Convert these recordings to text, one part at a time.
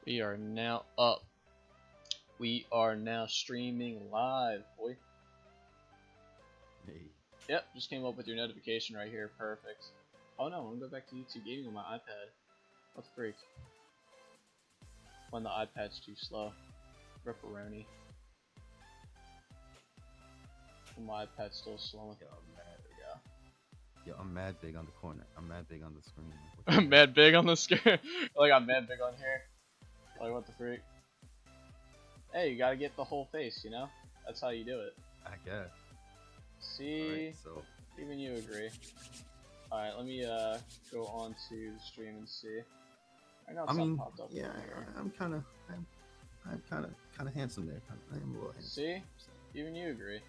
We are now up. We are now streaming live, boy. Hey. Yep, just came up with your notification right here. Perfect. Oh no, I'm gonna go back to YouTube Gaming on my iPad. What the freak? When the iPad's too slow. Ripperoni. My iPad's still slow. Yo, I'm mad. There we Yo, I'm mad big on the corner. I'm mad big on the screen. go. I'm mad big on the screen. Like I'm mad big on here. Like what the freak? Hey, you gotta get the whole face, you know? That's how you do it. I guess. See? Right, so Even you agree. Alright, let me go on to the stream and see. I know something popped up. yeah, I'm kind of handsome there. I am a little handsome. See? Even you agree.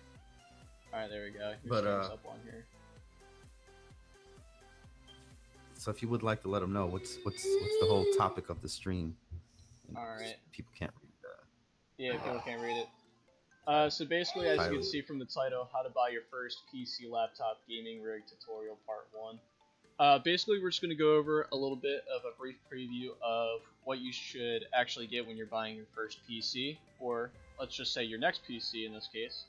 Alright, there we go. Your But, stream's up on here. So if you would like to let them know what's the whole topic of the stream. Alright. People can't read that. Yeah, people can't read it. So basically, as you can see from the title, how to buy your first PC laptop gaming rig tutorial part 1. Basically, we're just going to go over a little bit of a brief preview of what you should actually get when you're buying your first PC, or let's just say your next PC in this case,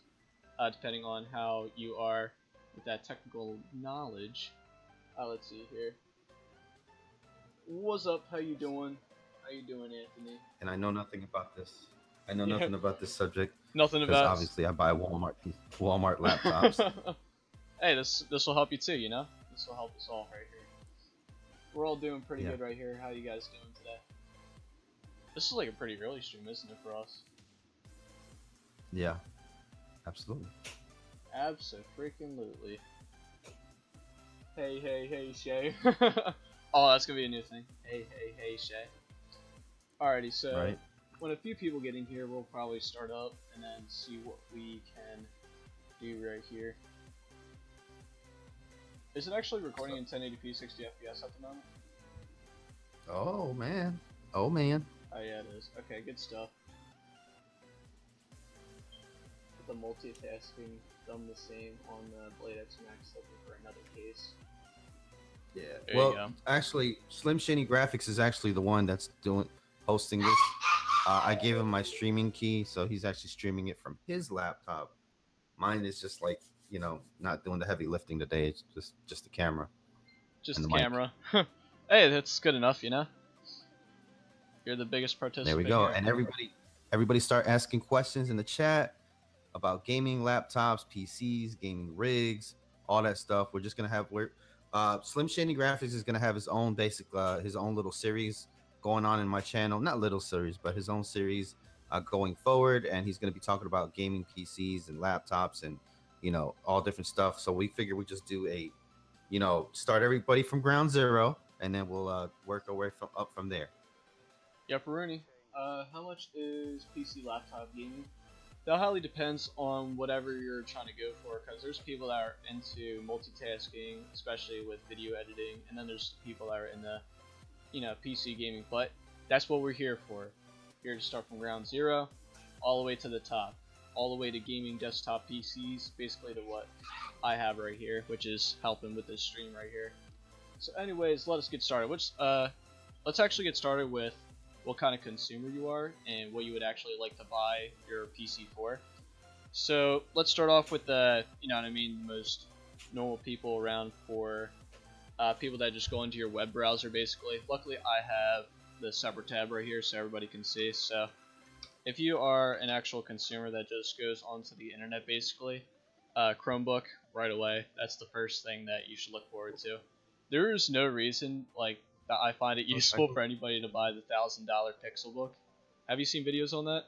depending on how you are with that technical knowledge. Let's see here. What's up? How you doing? How you doing, Anthony? And I know nothing about this. I know nothing about this subject. Nothing Because about. obviously I buy Walmart laptops. Hey, this will help you too, you know? This will help us all right here. We're all doing pretty good right here. How you guys doing today? This is like a pretty early stream, isn't it, for us? Yeah, absolutely. Abso-freaking-lutely. Hey, Shay. Oh, that's gonna be a new thing. Hey, Shay. Alrighty, so Right. when a few people get in here, we'll probably start up and then see what we can do right here. Is it actually recording in 1080p 60 FPS at the moment? Oh man. Oh man. Oh yeah, it is. Okay, good stuff. The multitasking done the same on the Blade X Max, looking for another case. Yeah. There well, you go. actually, SlimShaynee Graphics is actually the one that's hosting this. I gave him my streaming key, so he's actually streaming it from his laptop. Mine is just like, you know, not doing the heavy lifting today. It's just the camera. Just and the the mic. camera. Hey, that's good enough, you know? You're the biggest participant. There we go. Here. And everybody start asking questions in the chat about gaming laptops, PCs, gaming rigs, all that stuff. We're just gonna have SlimShaynee Graphics is gonna have his own his own little series going on in my channel. Not little series, but his own series going forward. And he's gonna be talking about gaming PCs and laptops and, you know, all different stuff. So we figure we just do a, you know, start everybody from ground zero, and then we'll work our way up from there. Yep, Rooney. How much is PC laptop gaming? That highly depends on whatever you're trying to go for, because there's people that are into multitasking, especially with video editing, and then there's people that are in the, you know, PC gaming. But that's what we're here for. Here to start from ground zero, all the way to the top, all the way to gaming desktop PCs, basically to what I have right here, which is helping with this stream right here. So, anyways, let us get started. Let's actually get started with what kind of consumer you are and what you would actually like to buy your PC for. So let's start off with the, you know what I mean, most normal people around for people that just go into your web browser basically. Luckily I have the separate tab right here so everybody can see. So if you are an actual consumer that just goes onto the internet basically, Chromebook right away, that's the first thing that you should look forward to. There is no reason like that I find it useful for anybody to buy the $1,000 Pixel book. Have you seen videos on that?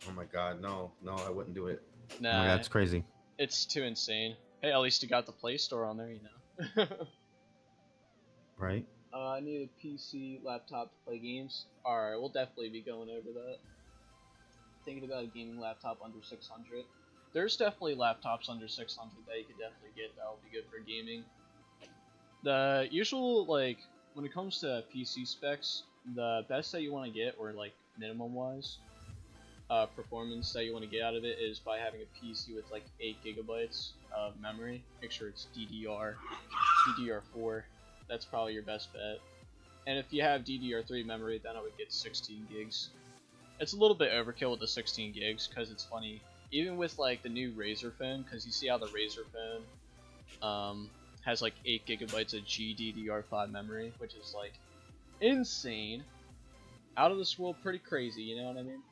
Oh my god, no, I wouldn't do it. Nah, oh my god, it's crazy. It's too insane. Hey, at least you got the Play Store on there, you know. Right? I need a PC laptop to play games. Alright, we'll definitely be going over that. Thinking about a gaming laptop under 600. There's definitely laptops under 600 that you could definitely get that will be good for gaming. The usual, like, when it comes to PC specs, the best that you want to get, or like minimum wise, performance that you want to get out of it is by having a PC with like 8 gigabytes of memory. Make sure it's DDR4. That's probably your best bet. And if you have DDR3 memory, then I would get 16 gigs. It's a little bit overkill with the 16 gigs because it's funny. Even with like the new Razer phone, because you see how the Razer phone has like 8 gigabytes of GDDR5 memory, which is like insane, out of this world, pretty crazy. You know what I mean?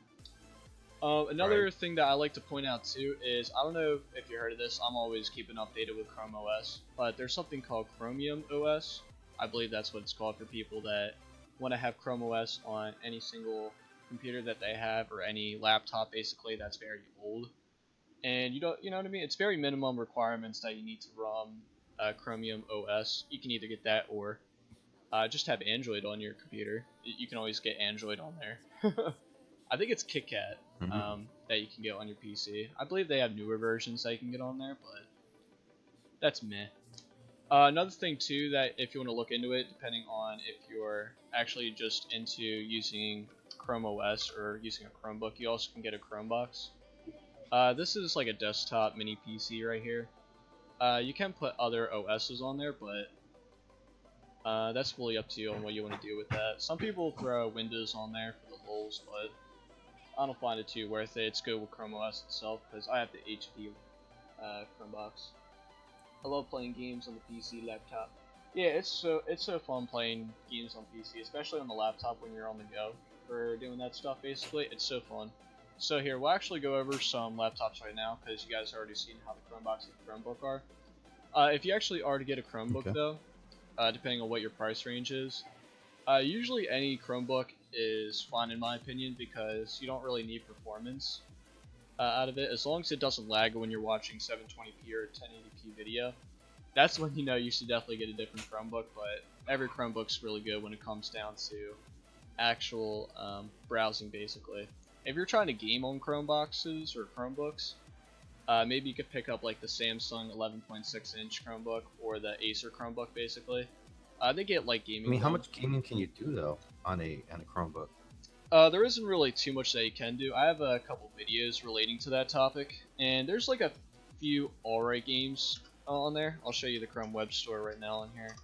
Another thing that I like to point out too is, I don't know if you heard of this, I'm always keeping updated with Chrome OS, but there's something called Chromium OS. I believe that's what it's called for people that want to have Chrome OS on any single computer that they have, or any laptop basically that's very old. And you know what I mean? It's very minimum requirements that you need to run Chromium OS. You can either get that or just have Android on your computer. You can always get Android on there. I think it's KitKat that you can get on your PC. I believe they have newer versions that you can get on there, but that's meh. Another thing too, that if you want to look into it, depending on if you're actually just into using Chrome OS or using a Chromebook, you also can get a Chromebox. This is like a desktop mini PC right here. You can put other OSs on there, but that's fully up to you on what you want to do with that. Some people throw Windows on there for the lulz, but I don't find it too worth it. It's good with Chrome OS itself because I have the HP Chromebox. I love playing games on the PC laptop. Yeah, it's so fun playing games on PC, especially on the laptop when you're on the go for doing that stuff. Basically, it's so fun. So here, we'll actually go over some laptops right now because you guys already seen how the Chromebox and the Chromebook are. If you actually are to get a Chromebook though, depending on what your price range is, usually any Chromebook is fine in my opinion because you don't really need performance out of it. As long as it doesn't lag when you're watching 720p or 1080p video, that's when you know you should definitely get a different Chromebook. But every Chromebook's really good when it comes down to actual browsing basically. If you're trying to game on Chromeboxes or Chromebooks, maybe you could pick up like the Samsung 11.6 inch Chromebook or the Acer Chromebook basically. They get like gaming. I mean, how much gaming can you do though on a Chromebook? There isn't really too much that you can do. I have a couple videos relating to that topic, and there's like a few alright games on there. I'll show you the Chrome Web Store right now on here.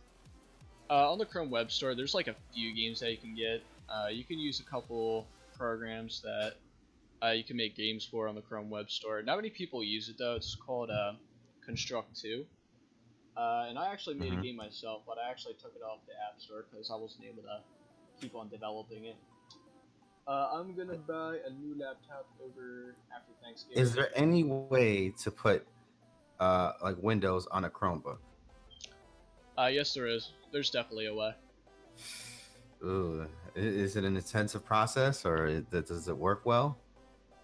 On the Chrome Web Store, there's like a few games that you can get. You can use a couple programs that you can make games for on the Chrome Web Store. Not many people use it though. It's called Construct 2. And I actually made a game myself, but I actually took it off the App Store because I wasn't able to keep on developing it. I'm gonna buy a new laptop over after Thanksgiving. Is there any way to put like Windows on a Chromebook? Yes, there is. There's definitely a way. Ooh, is it an intensive process, or does it work well?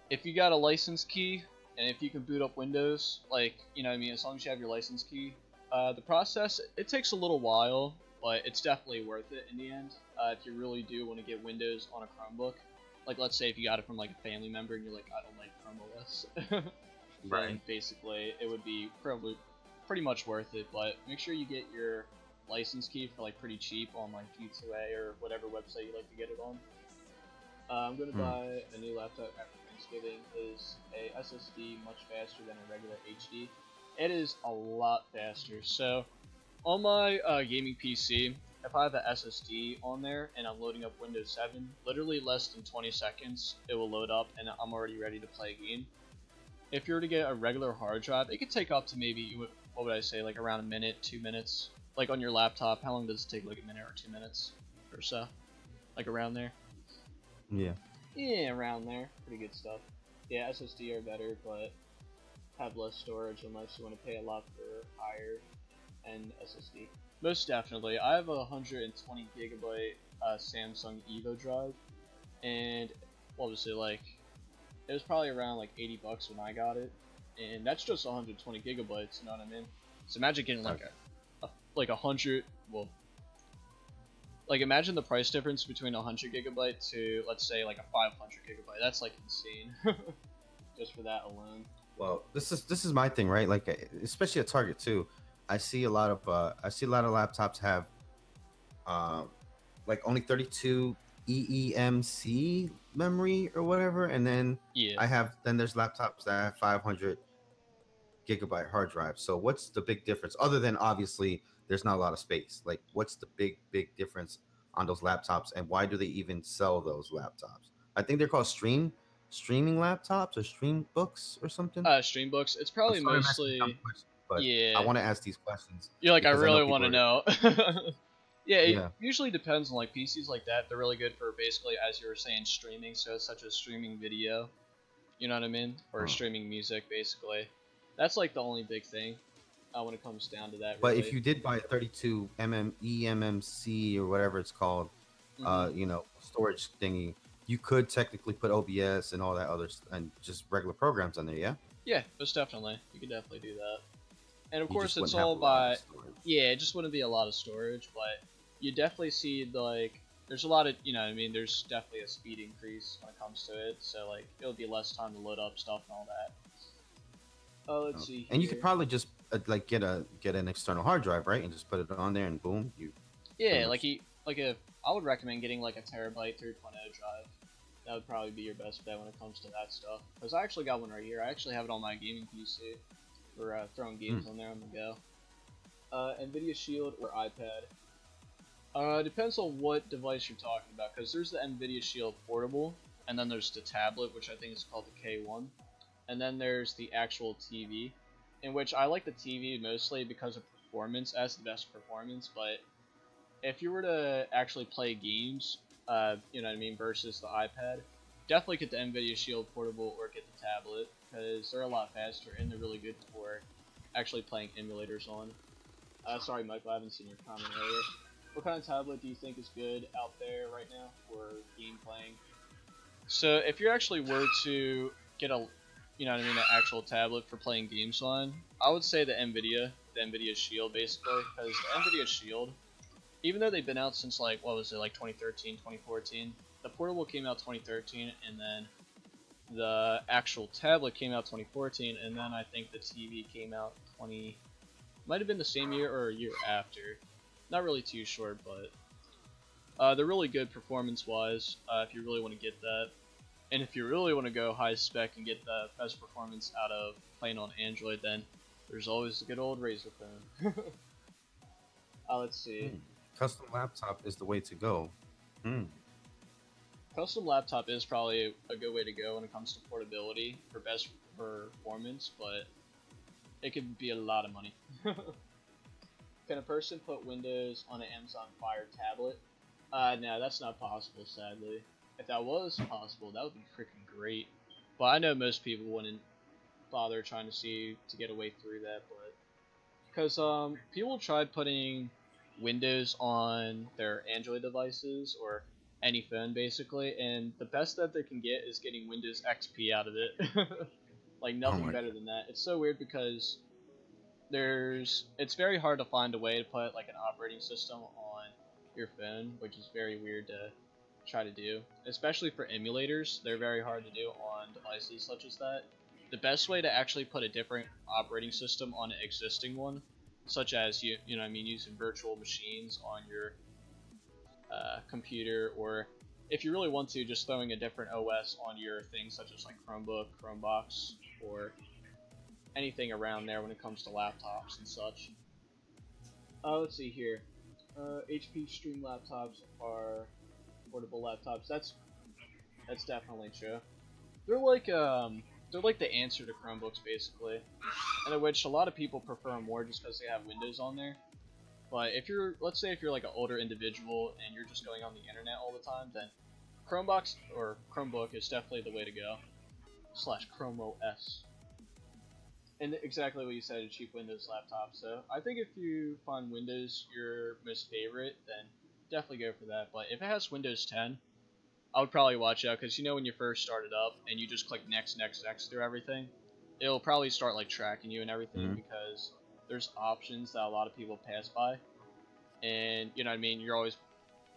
If you got a license key, and if you can boot up Windows, like, you know what I mean, as long as you have your license key, the process, it takes a little while, but it's definitely worth it in the end. If you really do want to get Windows on a Chromebook, like let's say if you got it from like a family member and you're like, I don't like Chrome OS, then basically it would be probably pretty much worth it. But make sure you get your license key for like pretty cheap on like G2A or whatever website you like to get it on. I'm gonna buy a new laptop after Thanksgiving. Is a SSD much faster than a regular HD? It is a lot faster. So on my gaming PC, if I have an SSD on there and I'm loading up Windows 7, literally less than 20 seconds it will load up and I'm already ready to play a game. If you were to get a regular hard drive, it could take up to maybe, what would I say, like around a minute, 2 minutes. Like on your laptop, how long does it take? Like a minute or 2 minutes or so? Like around there? Yeah. Yeah, around there. Pretty good stuff. Yeah, SSD are better, but have less storage unless you want to pay a lot for higher end SSD. Most definitely. I have a 120 gigabyte Samsung Evo drive, and what was it like? It was probably around like 80 bucks when I got it, and that's just 120 gigabytes. You know what I mean? So imagine getting like like 100. Well, like imagine the price difference between 100 gigabyte to let's say like a 500 gigabyte. That's like insane, just for that alone. Well, this is my thing, right? Like especially at Target too. I see a lot of laptops have like only 32 eEMC memory or whatever, and then there's laptops that have 500 gigabyte hard drive. So what's the big difference, other than obviously there's not a lot of space? Like what's the big difference on those laptops, and why do they even sell those laptops? I think they're called streaming laptops or stream books or something. Stream books. It's I'm probably sorry I'm asking dumb mostly, questions, but I yeah. want to ask these questions You're like, I because I know really want people to are. know. Yeah, it Yeah. usually depends on like PCs like that. They're really good for basically, as you were saying, streaming. So such as streaming video, you know what I mean, or Huh. streaming music, basically. That's like the only big thing when it comes down to that, But if really. you did buy a 32 eMMC or whatever it's called, Hmm. storage thingy, you could technically put OBS and all that other and just regular programs on there. Yeah, Yeah, most definitely. You could definitely do that. And of you course, just it's wouldn't have all a lot of by, storage. yeah, it just wouldn't be a lot of storage, but you definitely see like there's a lot of, you know what I mean, there's definitely a speed increase when it comes to it. So like it'll be less time to load up stuff and all that. Let's see And you could here. probably just like get an external hard drive, right, and just put it on there, and boom, you pretty Yeah, much. I would recommend getting like a terabyte 3.0 drive. That would probably be your best bet when it comes to that stuff. Because I actually got one right here. I actually have it on my gaming PC for throwing games on there on the go. Nvidia Shield or iPad. Depends on what device you're talking about. Because there's the Nvidia Shield Portable, and then there's the tablet, which I think is called the K1. And then there's the actual TV, in which I like the TV mostly because of performance, as the best performance, but if you were to actually play games, you know what I mean, versus the iPad, definitely get the Nvidia Shield Portable or get the tablet because they're a lot faster and they're really good for actually playing emulators on. Sorry, Michael, I haven't seen your comment earlier. What kind of tablet do you think is good out there right now for game playing? So if you actually were to get a, you know what I mean, an actual tablet for playing games on, I would say the Nvidia Shield basically, because the Nvidia Shield, even though they've been out since like, what was it, like 2013, 2014, the portable came out 2013, and then the actual tablet came out 2014, and then I think the TV came out might have been the same year or a year after. Not really too sure, but they're really good performance-wise if you really want to get that. And if you really want to go high spec and get the best performance out of playing on Android, then there's always the good old Razer phone. Let's see. Custom laptop is the way to go. Custom laptop is probably a good way to go when it comes to portability for best performance, but it could be a lot of money. Can a person put Windows on an Amazon Fire tablet? No, that's not possible, sadly. If that was possible, that would be freaking great. But I know most people wouldn't bother trying to see to get away through that, but because people tried putting Windows on their Android devices or any phone basically, and the best that they can get is getting Windows XP out of it. Like Oh nothing my better than that. It's so weird because it's very hard to find a way to put like an operating system on your phone, which is very weird to try to do. Especially for emulators, they're very hard to do on devices such as that. The best way to actually put a different operating system on an existing one, such as you know what I mean, using virtual machines on your computer, or if you really want to, just throwing a different OS on your things such as like Chromebook, Chromebox, or anything around there when it comes to laptops and such. Let's see here. HP Stream laptops are portable laptops. That's definitely true. They're like the answer to Chromebooks basically, and in which a lot of people prefer them more just because they have Windows on there. But if you're, let's say if you're like an older individual and you're just going on the internet all the time, then Chromebox or Chromebook is definitely the way to go. Slash Chrome OS. And exactly what you said, a cheap Windows laptop. So I think if you find Windows your most favorite, then definitely go for that. But if it has Windows 10, I would probably watch out because you know when you first start it up and you just click next, next, next through everything, it'll probably start like tracking you and everything because there's options that a lot of people pass by, and you know what I mean.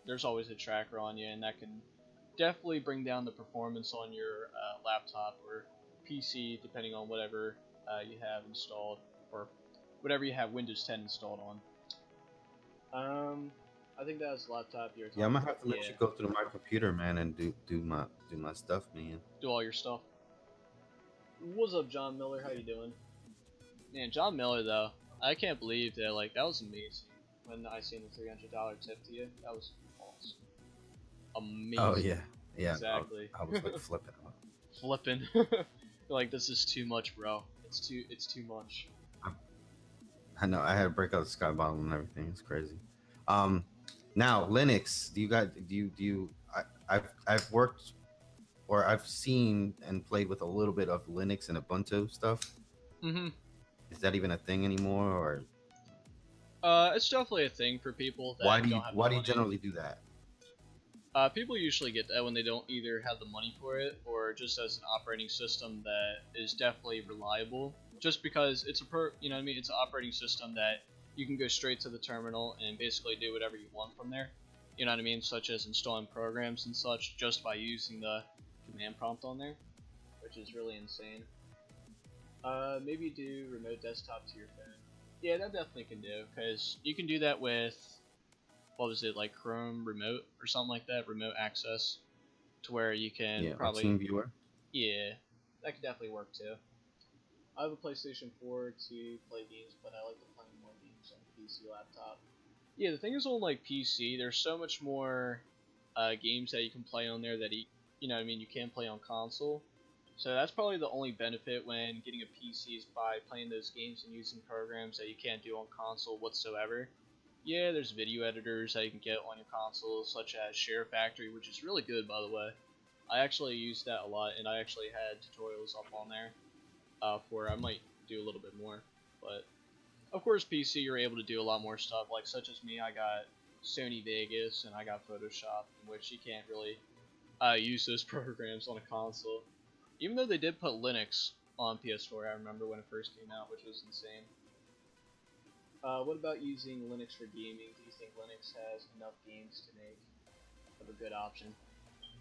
There's always a tracker on you, and that can definitely bring down the performance on your laptop or PC, depending on whatever you have installed or whatever you have Windows 10 installed on. I think that was the laptop you were Yeah, I'm talking gonna about. have to let you go through my computer, man, and do my stuff, man. Do all your stuff. What's up, John Miller? How you doing? Man, John Miller though, I can't believe that. Like that was amazing when I seen the $300 tip to you. That was Oh amazing. yeah, yeah. Exactly. I was like flipping. Flipping. Like, this is too much, bro. It's too much. I know. I had to break out the sky bottle and everything. It's crazy. Um, now Linux. Do you guys? Do you? I've worked or I've seen and played with a little bit of Linux and Ubuntu stuff. Mm-hmm. Is that even a thing anymore, or It's definitely a thing for people that don't have the why do you money. generally do that? People usually get that when they don't either have the money for it or just as an operating system that is definitely reliable. Just because it's you know what I mean? It's an operating system that you can go straight to the terminal and basically do whatever you want from there. You know what I mean? Such as installing programs and such just by using the command prompt on there, which is really insane. Maybe do remote desktop to your phone. Yeah, that definitely can do, because you can do that with, what was it, like Chrome Remote or something like that, remote access, to where you can Yeah, or probably, TeamViewer. yeah, that could definitely work too. I have a PlayStation 4 to play games, but I like to play more games on PC laptop. Yeah, the thing is on like PC, there's so much more games that you can play on there that you know what I mean, you can play on console. So that's probably the only benefit when getting a PC is by playing those games and using programs that you can't do on console whatsoever. Yeah, there's video editors that you can get on your console, such as Share Factory, which is really good, by the way. I actually used that a lot, and I actually had tutorials up on there for I might do a little bit more. But of course, PC you're able to do a lot more stuff. Like such as me, I got Sony Vegas and I got Photoshop, in which you can't really use those programs on a console. Even though they did put Linux on PS4, I remember when it first came out, which was insane. What about using Linux for gaming? Do you think Linux has enough games to make of a good option?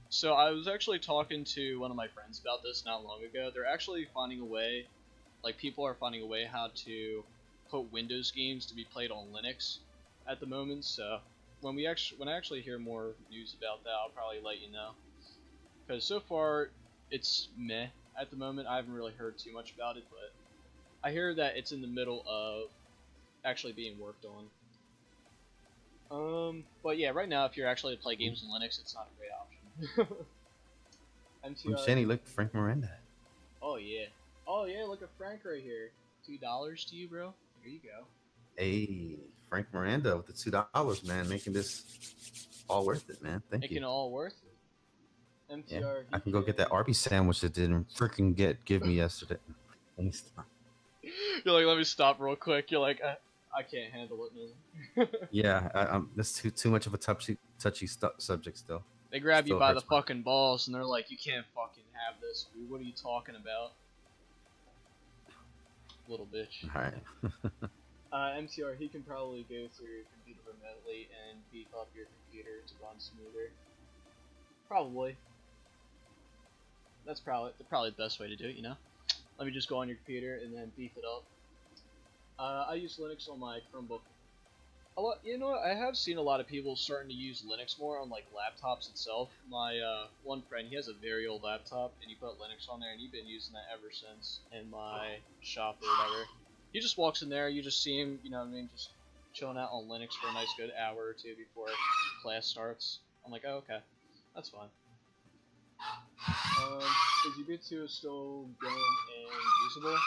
So I was actually talking to one of my friends about this not long ago. They're actually finding a way, like people are finding a way how to put Windows games to be played on Linux at the moment. So when I actually hear more news about that, I'll probably let you know. Because so far it's meh at the moment. I haven't really heard too much about it, but I hear that it's in the middle of actually being worked on. But yeah, right now if you're actually to play games in Linux, it's not a great option. MTR. SlimShaynee, look, Frank Miranda. Oh yeah. Oh yeah, look at Frank right here. $2 to you, bro. Here you go. Hey, Frank Miranda with the $2, man, making this all worth it, man. Thank Making you. it all worth it. Yeah, MTR. I can go get that Arby's sandwich that didn't freaking give me yesterday. Let me stop. You're like, let me stop real quick. You're like, I can't handle it, man. Yeah, that's too much of a touchy subject still. They grab you Still by the hurts my- fucking balls and they're like, you can't fucking have this, dude. What are you talking about? Little bitch. All right. MTR, he can probably go through your computer remotely and beef up your computer to run smoother. Probably. That's probably the best way to do it, you know? Let me just go on your computer and then beef it up. I use Linux on my Chromebook. You know what? I have seen a lot of people starting to use Linux more on like laptops itself. My one friend, he has a very old laptop, and he put Linux on there, and he's been using that ever since in my shop or whatever. He just walks in there, you just see him, you know what I mean, just chilling out on Linux for a nice good hour or two before class starts. I'm like, oh, okay, that's fine. Is Ubuntu still going and usable?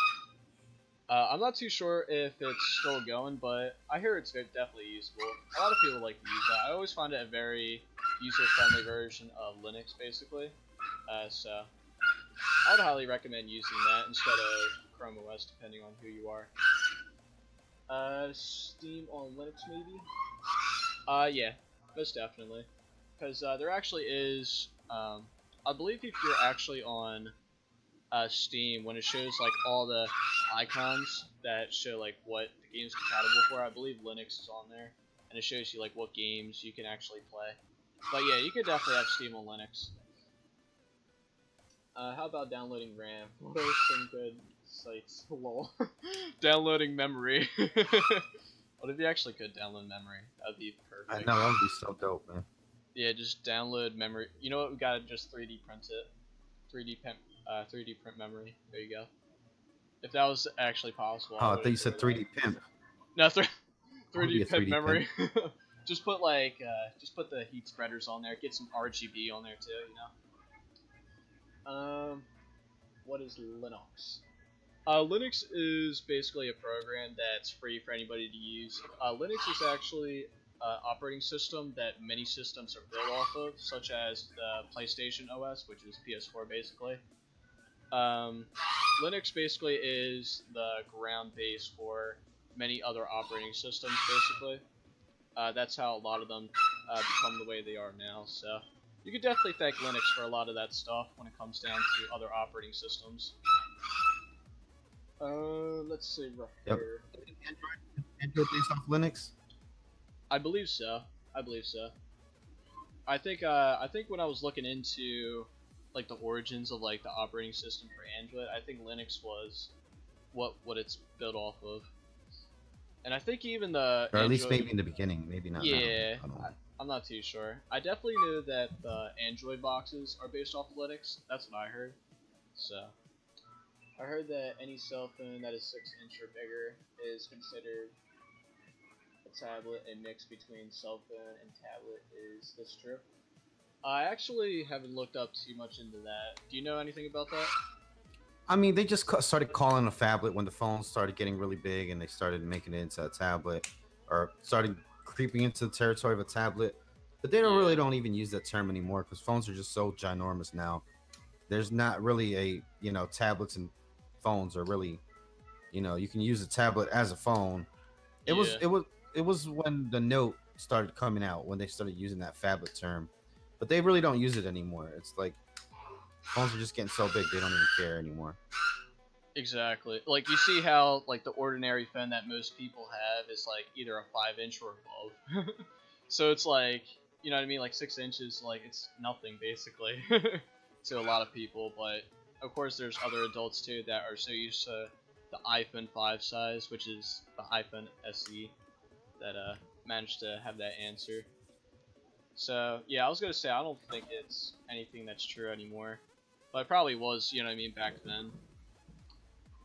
I'm not too sure if it's still going, but I hear it's definitely usable. A lot of people like to use that. I always find it a very user-friendly version of Linux, basically. So I would highly recommend using that instead of Chrome OS, depending on who you are. Steam on Linux, maybe? Yeah, most definitely. Because there actually is, I believe if you're actually on Steam, when it shows like all the icons that show like what the game's compatible for, I believe Linux is on there, and it shows you like what games you can actually play. But yeah, you could definitely have Steam on Linux. How about downloading RAM? What are some good sites? Lol. Downloading memory. What if you actually could download memory? That'd be perfect. I know, that would be so dope, man. Yeah, just download memory. You know what? We gotta just 3D print it. 3D print memory. There you go. If that was actually possible. Oh, I thought you said 3D pimp. No, I wanna be 3D a pimp 3D memory. just put the heat spreaders on there. Get some RGB on there too. What is Linux? Linux is basically a program that's free for anybody to use. Linux is actually an operating system that many systems are built off of, such as the PlayStation OS, which is PS4 basically. Linux basically is the ground base for many other operating systems, basically. That's how a lot of them become the way they are now, so you could definitely thank Linux for a lot of that stuff when it comes down to other operating systems. Let's see right here. Android based off Linux? I believe so. I think when I was looking into like the origins of like the operating system for Android, I think Linux was what it's built off of. And I think even the or at least maybe in the beginning, maybe not. Yeah, now. I'm not too sure. I definitely knew that the Android boxes are based off of Linux. That's what I heard. So I heard that any cell phone that is 6-inch or bigger is considered a tablet. A mix between cell phone and tablet. Is this true? I actually haven't looked up too much into that. Do you know anything about that? I mean, they just started calling a phablet when the phones started getting really big and they started making it into a tablet, or started creeping into the territory of a tablet. But they really don't even use that term anymore because phones are just so ginormous now. There's not really tablets and phones are really, you can use a tablet as a phone. It was when the Note started coming out when they started using that phablet term, but they really don't use it anymore. It's like phones are just getting so big they don't even care anymore. Exactly. Like you see how like the ordinary phone that most people have is like either a 5-inch or above. So it's like, you know what I mean, like 6 inches, like it's nothing basically to a lot of people. But of course there's other adults too that are so used to the iPhone 5 size, which is the iPhone SE, that managed to have that answer. So yeah, I was gonna say I don't think it's anything that's true anymore. But it probably was, you know what I mean, back then.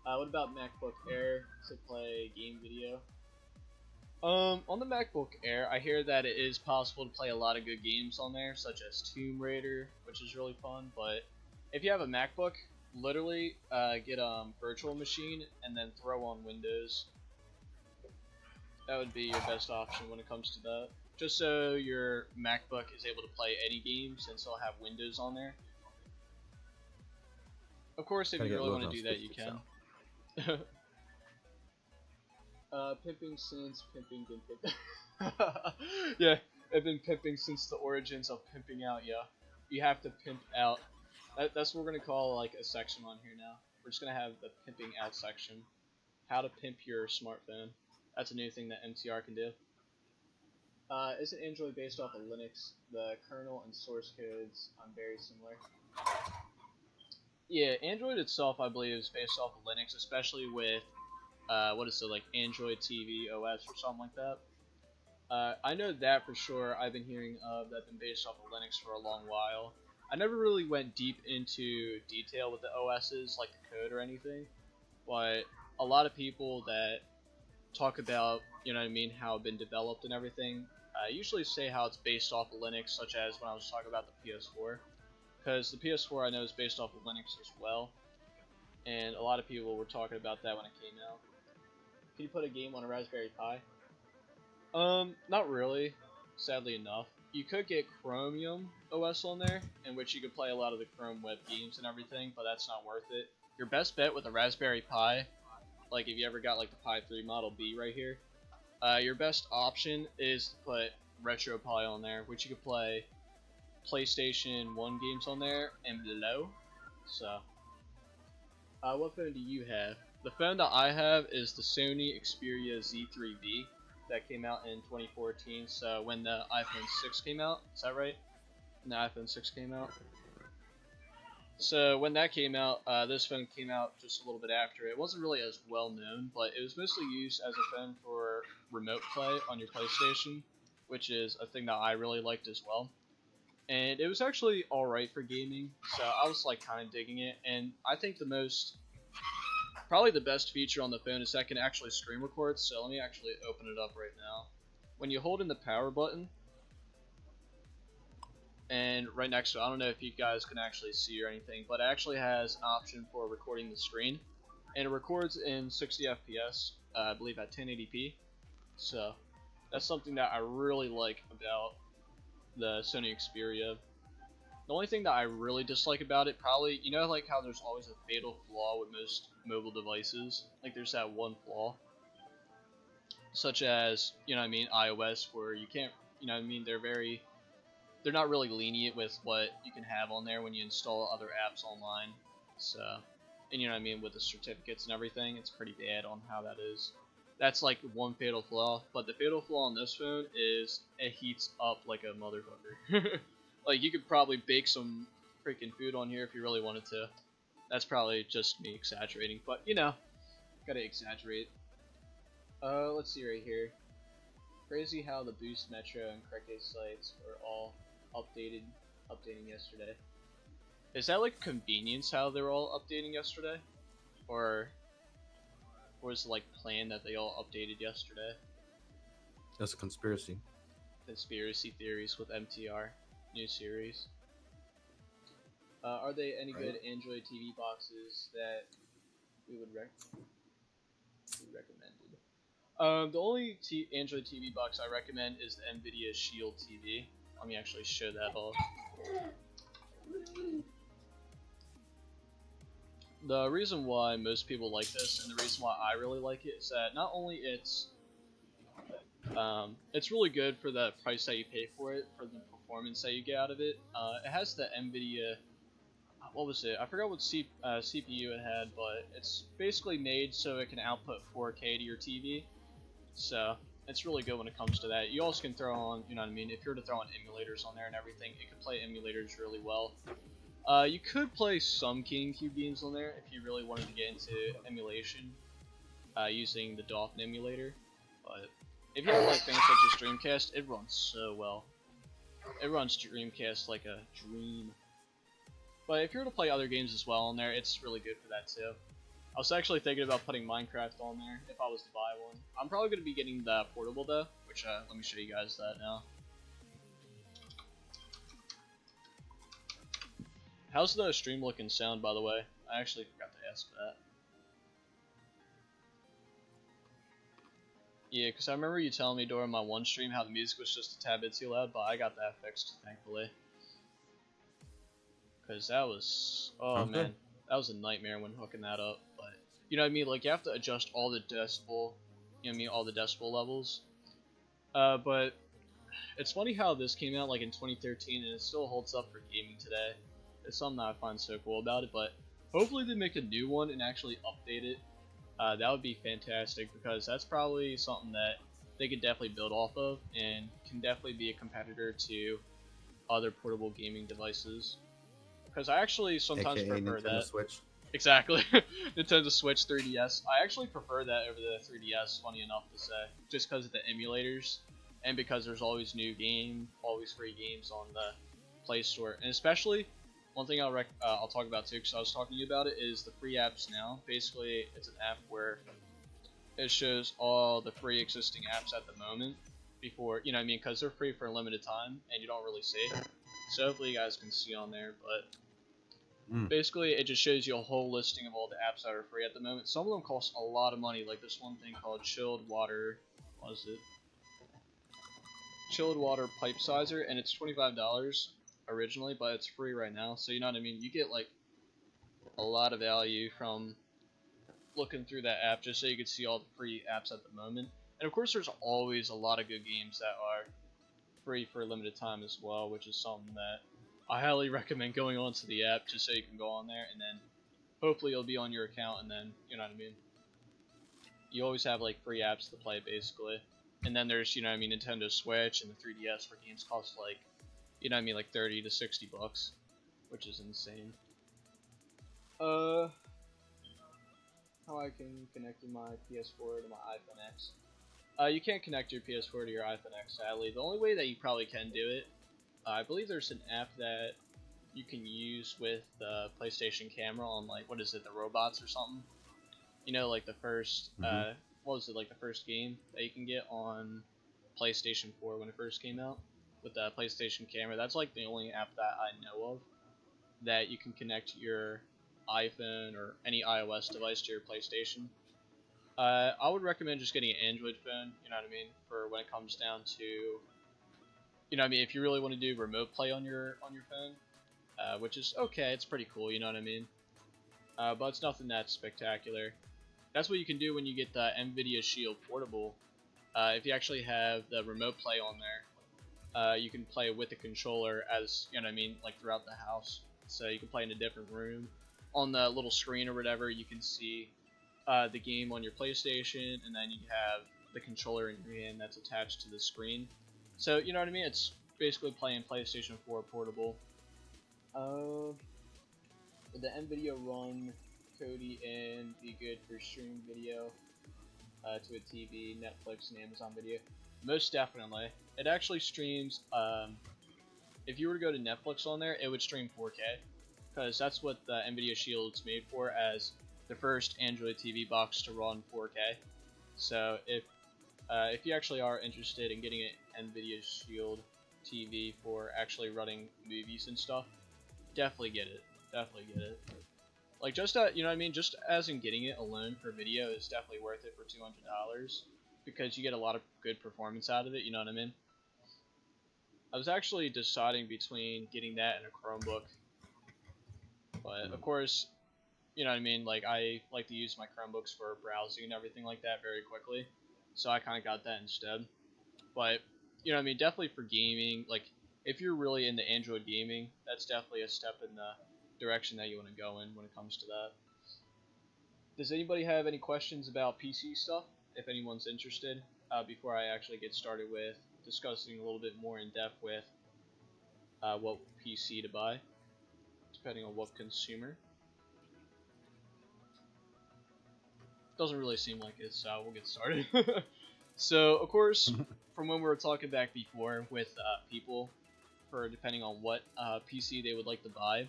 What about MacBook Air to play game video? On the MacBook Air, I hear that it is possible to play a lot of good games on there, such as Tomb Raider, which is really fun. But if you have a MacBook, literally get a virtual machine and then throw on Windows. That would be your best option when it comes to that. Just so your MacBook is able to play any games and still have Windows on there. Of course, if you really want to do that, you can. Pimping since pimping been pimping. Yeah, I've been pimping since the origins of pimping out. Yeah, you have to pimp out. That's what we're gonna call like a section on here now. We're just gonna have the pimping out section. How to pimp your smartphone. That's a new thing that MTR can do. Isn't Android based off of Linux? The kernel and source codes very similar. Yeah, Android itself, I believe, is based off of Linux, especially with, what is it, like Android TV OS or something like that. I know that for sure. I've been hearing of that been based off of Linux for a long while. I never really went deep into detail with the OSs, like the code or anything, but a lot of people that talk about, you know what I mean, how it's been developed and everything, usually say how it's based off of Linux, such as when I was talking about the PS4. Because the PS4 I know is based off of Linux as well, and a lot of people were talking about that when it came out. Can you put a game on a Raspberry Pi? Not really, sadly enough. You could get Chromium OS on there, in which you could play a lot of the Chrome web games and everything, but that's not worth it. Your best bet with a Raspberry Pi, like if you ever got like the Pi 3 Model B right here, your best option is to put RetroPie on there, which you could play PlayStation 1 games on there and below. So, what phone do you have? The phone that I have is the Sony Xperia Z3V that came out in 2014. So when the iPhone 6 came out, is that right? When the iPhone 6 came out. So when that came out, this phone came out just a little bit after. It wasn't really as well known, but it was mostly used as a phone for remote play on your PlayStation, which is a thing that I really liked as well. And it was actually alright for gaming, so I was like kind of digging it. And I think probably the best feature on the phone is that I can actually screen record. So let me actually open it up right now. when you hold in the power button, and right next to it, I don't know if you guys can actually see or anything, but it actually has an option for recording the screen, and it records in 60 FPS, I believe at 1080p. So that's something that I really like about the Sony Xperia. The only thing that I really dislike about it, probably, you know, like how there's always a fatal flaw with most mobile devices. Like there's that one flaw, such as, you know what I mean, iOS, where you can't, you know what I mean, they're not really lenient with what you can have on there when you install other apps online. So, and you know what I mean, with the certificates and everything, it's pretty bad on how that is. That's like one fatal flaw, but the fatal flaw on this phone is it heats up like a motherfucker. Like you could probably bake some freaking food on here if you really wanted to. That's probably just me exaggerating, but you know, gotta exaggerate. Let's see right here. Crazy how the Boost Metro and Cricket sites are all updating yesterday. Is that like convenience how they're all updating yesterday? Or was it like planned that they all updated yesterday? That's a conspiracy. Conspiracy theories with MTR. New series. Are they any good Android TV boxes that we would recommended? The only Android TV box I recommend is the NVIDIA Shield TV. Let me actually show that off. The reason why most people like this, and the reason why I really like it, is that not only it's really good for the price that you pay for it, for the performance that you get out of it. It has the NVIDIA, what was it? I forgot what CPU it had, but it's basically made so it can output 4K to your TV. So it's really good when it comes to that. You also can throw on, you know what I mean, if you were to throw on emulators on there and everything, it can play emulators really well. You could play some GameCube games on there if you really wanted to get into emulation using the Dolphin emulator, but if you have like things such as Dreamcast, it runs so well. It runs Dreamcast like a dream. But if you were to play other games as well on there, it's really good for that too. I was actually thinking about putting Minecraft on there if I was to buy one. I'm probably going to be getting the portable though, which let me show you guys that now. How's the stream look and sound, by the way? I actually forgot to ask that. Yeah, because I remember you telling me during my one stream how the music was just a tad bit too loud, but I got that fixed, thankfully. Because that was, oh man, that was a nightmare when hooking that up. But you know what I mean, like you have to adjust all the decibel, you know what I mean, all the decibel levels. But it's funny how this came out like in 2013 and it still holds up for gaming today. It's something that I find so cool about it. But hopefully they make a new one and actually update it. That would be fantastic, because that's probably something that they could definitely build off of and can definitely be a competitor to other portable gaming devices. Because I actually sometimes prefer Nintendo that. Switch. Exactly. Nintendo Switch 3DS. I actually prefer that over the 3DS, funny enough to say. Just because of the emulators, and because there's always always free games on the Play Store. And especially, one thing I'll talk about too, because I was talking to you about it, is the free apps now. Basically, it's an app where it shows all the free existing apps at the moment before, you know what I mean, because they're free for a limited time and you don't really see. So hopefully you guys can see on there, but basically it just shows you a whole listing of all the apps that are free at the moment. Some of them cost a lot of money, like this one thing called Chilled Water, what is it? Chilled Water Pipe Sizer, and it's $25 originally, but it's free right now. So you know what I mean, you get like a lot of value from looking through that app just so you can see all the free apps at the moment. And of course there's always a lot of good games that are free for a limited time as well, which is something that I highly recommend going onto the app just so you can go on there, and then hopefully it'll be on your account, and then, you know what I mean, you always have like free apps to play basically. And then there's, you know what I mean, Nintendo Switch and the 3DS where games cost like, you know what I mean, like 30 to 60 bucks, which is insane. How I can connect my PS4 to my iPhone X. You can't connect your PS4 to your iPhone X, sadly. The only way that you probably can do it, I believe there's an app that you can use with the PlayStation camera on, like, what is it, the robots or something? You know, like the first, what was it, like the first game that you can get on PlayStation 4 when it first came out with the PlayStation camera. That's like the only app that I know of that you can connect your iPhone or any iOS device to your PlayStation. I would recommend just getting an Android phone, you know what I mean, for when it comes down to, you know what I mean, if you really want to do remote play on your phone, which is okay, it's pretty cool, you know what I mean, but it's nothing that spectacular. That's what you can do when you get the NVIDIA Shield Portable. If you actually have the remote play on there, you can play with the controller as, you know what I mean, like throughout the house. So you can play in a different room. On the little screen or whatever, you can see the game on your PlayStation, and then you have the controller in your hand that's attached to the screen. So, you know what I mean? It's basically playing PlayStation 4 Portable. Would the NVIDIA run Cody and be good for streaming video to a TV, Netflix, and Amazon Video? Most definitely. It actually streams, if you were to go to Netflix on there, it would stream 4K, because that's what the NVIDIA Shield's made for, as the first Android TV box to run 4K. So if you actually are interested in getting an NVIDIA Shield TV for actually running movies and stuff, definitely get it. Definitely get it. Like, just you know what I mean, just as in getting it alone for video is definitely worth it for $200, because you get a lot of good performance out of it, you know what I mean? I was actually deciding between getting that and a Chromebook, but of course, you know what I mean, like, I like to use my Chromebooks for browsing and everything like that very quickly, so I kind of got that instead. But, you know what I mean, definitely for gaming, like, if you're really into Android gaming, that's definitely a step in the direction that you want to go in when it comes to that. Does anybody have any questions about PC stuff, if anyone's interested, before I actually get started with discussing a little bit more in depth with what PC to buy, depending on what consumer? Doesn't really seem like it, so we'll get started. So, of course, from when we were talking back before with people, for depending on what PC they would like to buy,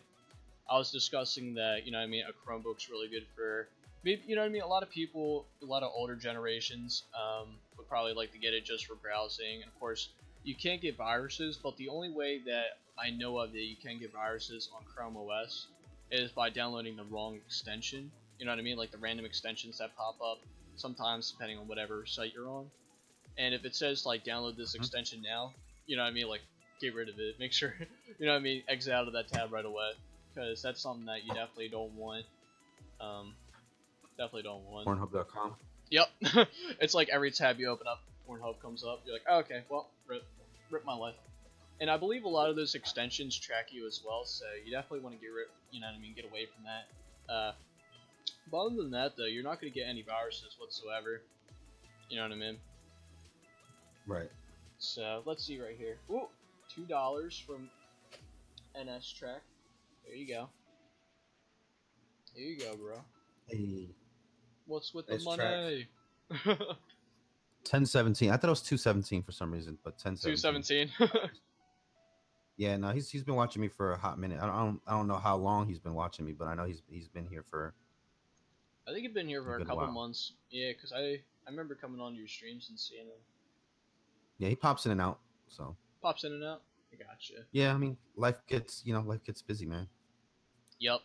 I was discussing that, you know what I mean, a Chromebook's really good for, maybe, you know what I mean, a lot of people, a lot of older generations would probably like to get it just for browsing. And of course, you can't get viruses, but the only way that I know of that you can get viruses on Chrome OS is by downloading the wrong extension. You know what I mean, like the random extensions that pop up sometimes depending on whatever site you're on. And if it says like download this extension now, you know what I mean, like get rid of it. Make sure, you know what I mean, exit out of that tab right away, because that's something that you definitely don't want. Definitely don't want. Pornhub.com. Yep. It's like every tab you open up, Pornhub comes up. You're like, oh, okay, well, rip my life. And I believe a lot of those extensions track you as well, so you definitely want to you know what I mean, get away from that. But other than that, though, you're not going to get any viruses whatsoever. You know what I mean? Right. So let's see right here. Ooh, $2 from NS Track. There you go. There you go, bro. Hey. What's with the money? 1017. I thought it was 217 for some reason, but 1017. 217. Yeah, no, he's been watching me for a hot minute. I don't know how long he's been watching me, but I know he's been here for. I think he's been here for a couple while. months. Yeah, because I remember coming on your streams and seeing him. Yeah, he pops in and out. So pops in and out. I gotcha. Yeah, I mean, life gets busy, man. Yep.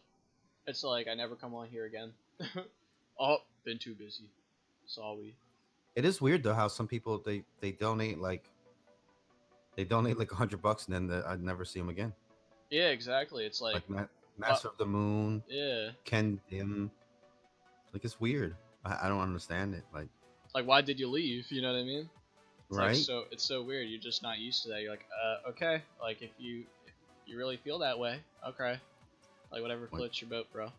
It's like I never come on here again. Oh, been too busy. Sorry. It is weird though how some people they donate like $100 and then I never see them again. Yeah, exactly. It's like Master of the Moon. Yeah. Ken Dim. Like, it's weird. I don't understand it. Like why did you leave? You know what I mean? It's right. Like, so it's so weird. You're just not used to that. You're like, okay. Like if you really feel that way, okay. Like whatever floats your boat, bro.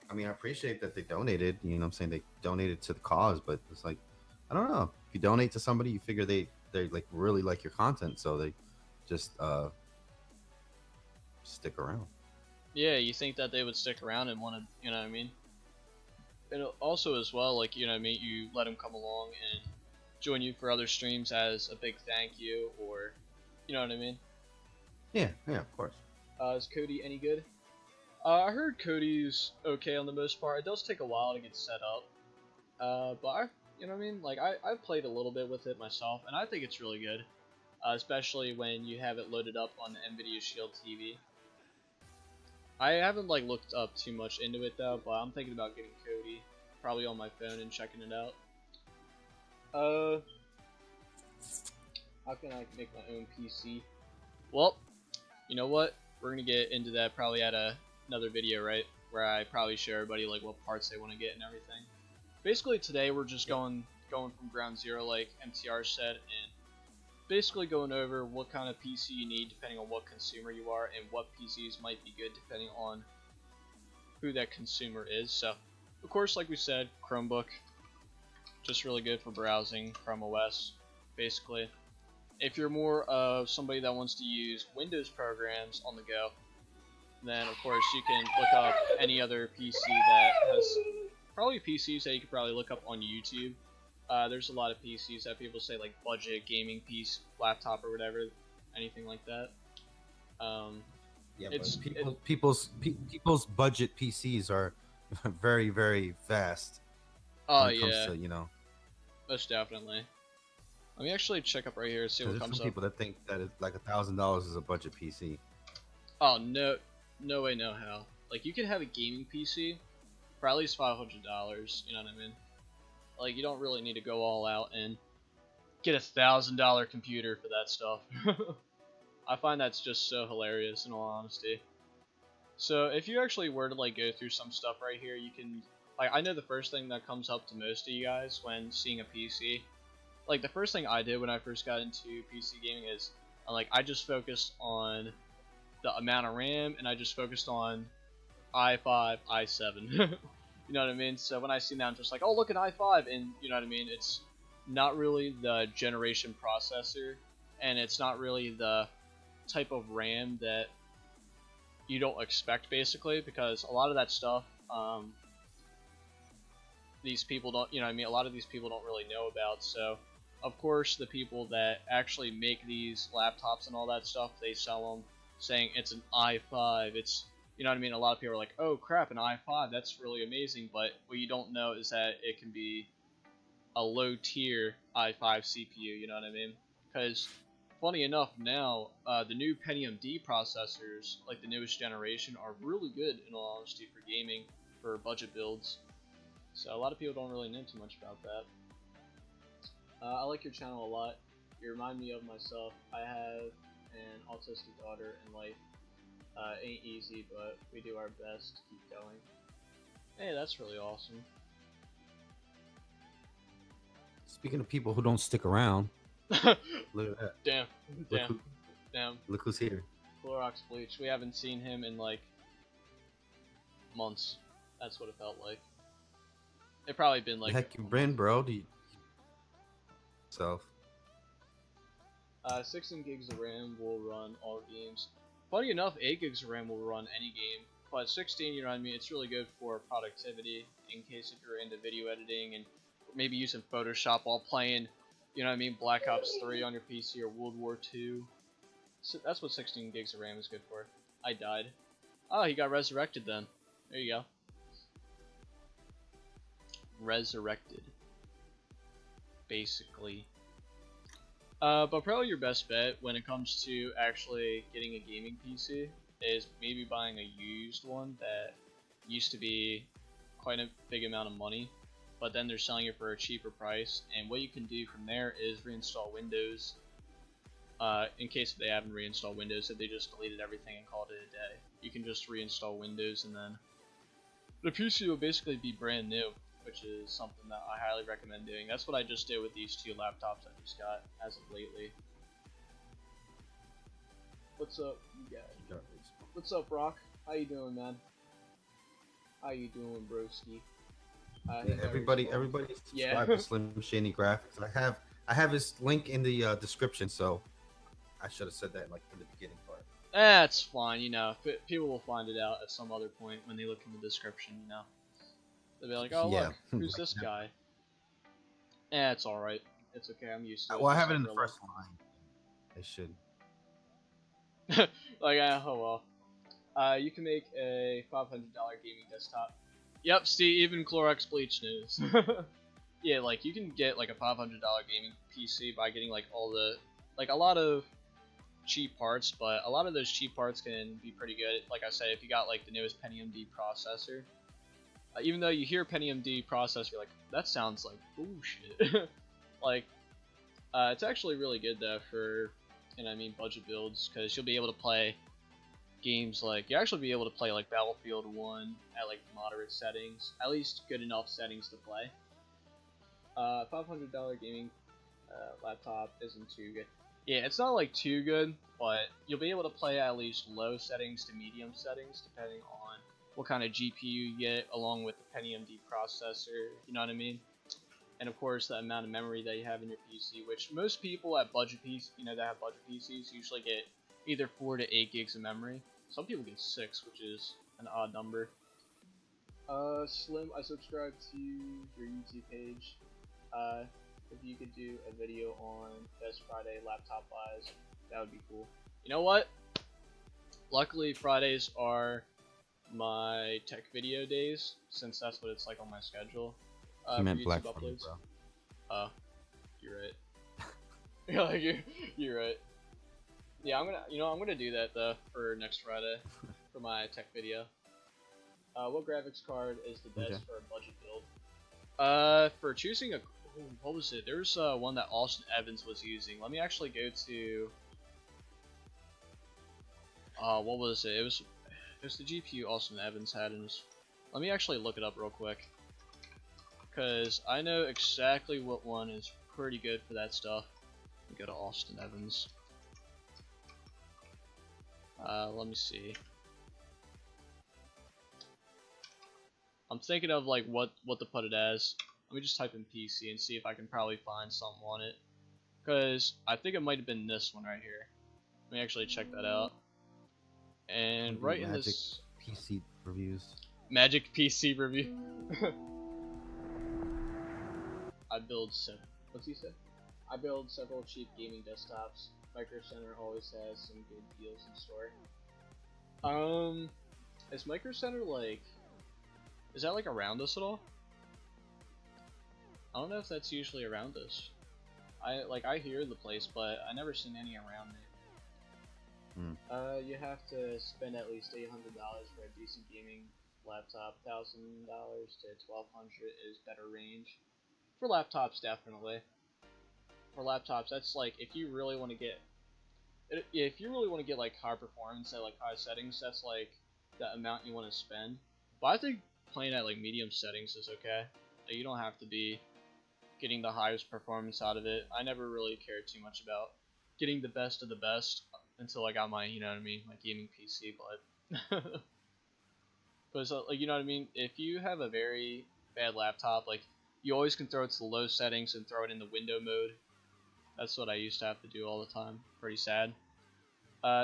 I mean, I appreciate that they donated. You know what I'm saying? They donated to the cause, but it's like, I don't know. If you donate to somebody, you figure they like really like your content, so they just stick around. Yeah, you think that they would stick around and want to, you know what I mean? And also as well, like, you know what I mean, you let them come along and join you for other streams as a big thank you, or, you know what I mean? Yeah, of course. Is Cody any good? I heard Cody's okay on the most part. It does take a while to get set up. But You know what I mean? Like I've played a little bit with it myself, and I think it's really good, especially when you have it loaded up on the NVIDIA Shield TV. I haven't like looked up too much into it though, but I'm thinking about getting Cody, probably on my phone and checking it out. How can I make my own PC? Well, you know what? We're gonna get into that probably at another video, right? Where I probably show everybody like what parts they want to get and everything. Basically today we're just going from ground zero, like MTR said, and basically going over what kind of PC you need depending on what consumer you are, and what PCs might be good depending on who that consumer is. So, of course, like we said, Chromebook, just really good for browsing, Chrome OS, basically. If you're more of somebody that wants to use Windows programs on the go, then of course you can look up any other PC that has probably PCs that you could probably look up on YouTube. There's a lot of PCs that people say like budget gaming piece, laptop or whatever, anything like that. Yeah, but people's budget PCs are very, very vast. Oh when it comes yeah, to, you know, most definitely. Let me actually check up right here and see what there's comes some up. people that think that it's like $1,000 is a budget PC. Oh no, no way, no how. Like you can have a gaming PC for at least $500. You know what I mean? Like you don't really need to go all out and get $1,000 computer for that stuff. I find that's just so hilarious in all honesty. So if you actually were to like go through some stuff right here, you can like, I know the first thing that comes up to most of you guys when seeing a PC, like the first thing I did when I first got into PC gaming is like I just focused on the amount of RAM, and I just focused on i5, i7. You know what I mean? So when I see that, I'm just like, oh, look at i5, and you know what I mean? It's not really the generation processor, and it's not really the type of RAM that you don't expect, basically, because a lot of that stuff, these people don't, you know what I mean? A lot of these people don't really know about. So, of course, the people that actually make these laptops and all that stuff, they sell them saying it's an i5. It's, you know what I mean? A lot of people are like, oh crap, an i5, that's really amazing. But what you don't know is that it can be a low tier i5 CPU, you know what I mean? Because funny enough, now the new Pentium D processors, like the newest generation, are really good in all honesty for gaming, for budget builds. So a lot of people don't really know too much about that. I like your channel a lot. You remind me of myself. I have an autistic daughter, and life ain't easy, but we do our best to keep going. Hey, that's really awesome. Speaking of people who don't stick around, look at that. Damn, damn. Look who's here. Clorox Bleach. We haven't seen him in like months. That's what it felt like. It probably been like. The heck you been, bro? Do you... Self. 16 gigs of RAM will run all games. Funny enough, 8 gigs of RAM will run any game, but 16, you know what I mean, it's really good for productivity, in case if you're into video editing and maybe using Photoshop while playing, you know what I mean, Black Ops 3 on your PC or World War 2. So that's what 16 gigs of RAM is good for. I died. Oh, he got resurrected then. There you go. Resurrected. Basically. But probably your best bet when it comes to actually getting a gaming PC is maybe buying a used one that used to be quite a big amount of money, but then they're selling it for a cheaper price. And what you can do from there is reinstall Windows. In case they haven't reinstalled Windows, if they just deleted everything and called it a day, you can just reinstall Windows, and then the PC will basically be brand new, which is something that I highly recommend doing. That's what I just did with these two laptops I just got as of lately. What's up, you guys? What's up, Brock? How you doing, man? How you doing, broski? Yeah, everybody subscribe to SlimShaynee Graphics. I have his link in the description, so I should have said that like in the beginning part. That's fine, you know. People will find it out at some other point when they look in the description, you know. They'll be like, oh look, who's this guy? It's alright. It's okay, I'm used to it. Well, I have it in the first line. They should. Like, oh well. You can make a $500 gaming desktop. Yep, Steve, even Clorox Bleach knows. yeah, like you can get like a $500 gaming PC by getting like all the like a lot of cheap parts, but a lot of those cheap parts can be pretty good. Like I said, if you got like the newest Pentium D processor, even though you hear Pentium D processor, you're like, that sounds like bullshit. Like, it's actually really good though for, and I mean budget builds, because you'll be able to play games like, you actually be able to play like Battlefield 1 at like moderate settings, at least good enough settings to play. $500 gaming laptop isn't too good. Yeah, it's not like too good, but you'll be able to play at least low settings to medium settings depending on what kind of GPU you get, along with the Pentium D processor, you know what I mean? And of course the amount of memory that you have in your PC, which most people at budget PC, that have budget PCs usually get either 4 to 8 gigs of memory. Some people get 6, which is an odd number. Slim, I subscribe to your YouTube page. If you could do a video on Best Friday laptop buys, that would be cool. You know what? Luckily, Fridays are my tech video days, since that's what it's like on my schedule. You meant Black Friday, bro. Oh, you're right. you're right. Yeah, I'm gonna do that though for next Friday for my tech video. What graphics card is the best for a budget build? For choosing a, what was it? There's one that Austin Evans was using. Let me actually go to. What was it? It was the GPU Austin Evans had, and let me actually look it up real quick, because I know exactly what one is pretty good for that stuff. Let me go to Austin Evans. Let me see. I'm thinking of like what to put it as. Let me just type in PC and see if I can probably find something on it, because I think it might have been this one right here. Let me actually check that out. And right in this PC reviews. Magic PC review. I build what's he say? I build several cheap gaming desktops. Micro Center always has some good deals in store. Is Micro Center like, is that like around us at all? I don't know if that's usually around us. I hear the place, but I never seen any around it. You have to spend at least $800 for a decent gaming laptop. $1,000 to $1,200 is better range. For laptops, definitely. For laptops, that's like, if you really want to get like high performance at like high settings, that's like the amount you want to spend. But I think playing at like medium settings is okay. Like, you don't have to be getting the highest performance out of it. I never really cared too much about getting the best of the best until I got my, you know what I mean, my gaming PC. But because like, you know what I mean, if you have a very bad laptop, like, you always can throw it to the low settings and throw it in the window mode. That's what I used to have to do all the time. Pretty sad.